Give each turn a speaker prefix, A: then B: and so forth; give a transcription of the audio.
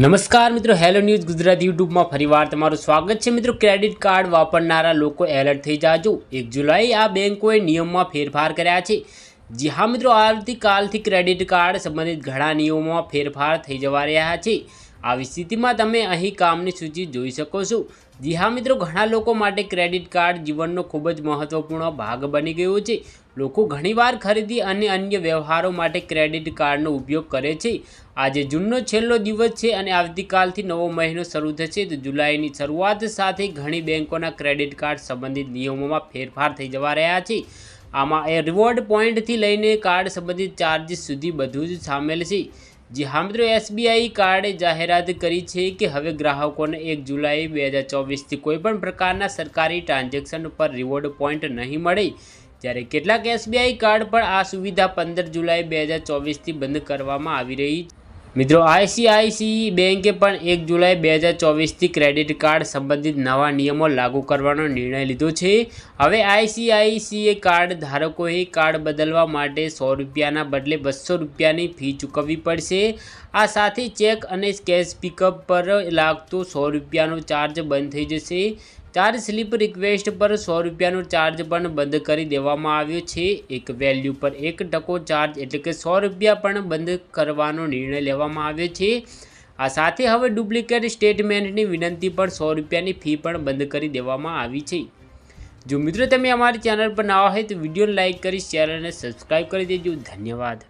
A: નમસ્કાર મિત્રો, hello news Gujarati યુટ્યુબમાં ફરીવાર તમારું સ્વાગત છે। મિત્રો, ક્રેડિટ કાર્ડ વાપરનારા લોકો એલર્ટ થઈ જાજો। 1 જુલાઈ આ બેંકોએ નિયમમાં ફેરફાર કર્યા છે। જી હા મિત્રો, આવતીકાલથી ક્રેડિટ કાર્ડ સંબંધિત ઘણા નિયમોમાં ફેરફાર થઈ જવા રહ્યા છે। આવી સ્થિતિમાં તમે અહીં કામની સૂચિ જોઈ શકો છો। જી હા મિત્રો, ઘણા લોકો માટે ક્રેડિટ કાર્ડ જીવનનો ખૂબ જ મહત્વપૂર્ણ ભાગ બની ગયો છે। લોકો ઘણીવાર ખરીદી અને અન્ય વ્યવહારો માટે ક્રેડિટ કાર્ડનો ઉપયોગ કરે છે। આજે જૂનનો છેલ્લો દિવસ છે અને આવતીકાલથી નવો મહિનો શરૂ થશે। તો જુલાઈની શરૂઆત સાથે ઘણી બેંકોના ક્રેડિટ કાર્ડ સંબંધિત નિયમોમાં ફેરફાર થઈ જવા રહ્યા છે। આમાં રિવોર્ડ પોઈન્ટથી લઈને કાર્ડ સંબંધિત ચાર્જીસ સુધી બધું જ સામેલ છે। જી હા મિત્રો, એસબીઆઈ કાર્ડે જાહેરાત કરી છે કે હવે ગ્રાહકોને 1 જુલાઈ 2024થી કોઈપણ પ્રકારના સરકારી ટ્રાન્ઝેક્શન પર રિવોર્ડ પોઈન્ટ નહીં મળે, જ્યારે કેટલાક એસબીઆઈ કાર્ડ પર આ સુવિધા 15 જુલાઈ 2024થી બંધ કરવામાં આવી રહી છે। મિત્રો, આઈસીઆઈસીઆઈ બેંકે પણ 1 જુલાઈ 2024થી ક્રેડિટ કાર્ડ સંબંધિત નવા નિયમો લાગુ કરવાનો નિર્ણય લીધો છે। હવે આઈસીઆઈસીઆઈ કાર્ડ ધારકોએ કાર્ડ બદલવા માટે ₹100ના બદલે ₹200ની ફી ચૂકવવી પડશે। આ સાથે ચેક અને કેશ પિકઅપ પર લાગતો ₹100નો ચાર્જ બંધ થઈ જશે। ચાર્જ સ્લિપ રિક્વેસ્ટ પર ₹100નો ચાર્જ પણ બંધ કરી દેવામાં આવ્યો છે। એક વેલ્યુ પર 1% ચાર્જ એટલે કે ₹100 પણ બંધ કરવાનો નિર્ણય લેવામાં આવ્યો છે। આ સાથે હવે ડુપ્લિકેટ સ્ટેટમેન્ટની વિનંતી પર ₹100ની ફી પણ બંધ કરી દેવામાં આવી છે। જો મિત્રો તમે અમારી ચેનલ પર નવા હોય તો વિડીયોને લાઇક કરી, શેર અને સબસ્ક્રાઈબ કરી દેજો। ધન્યવાદ।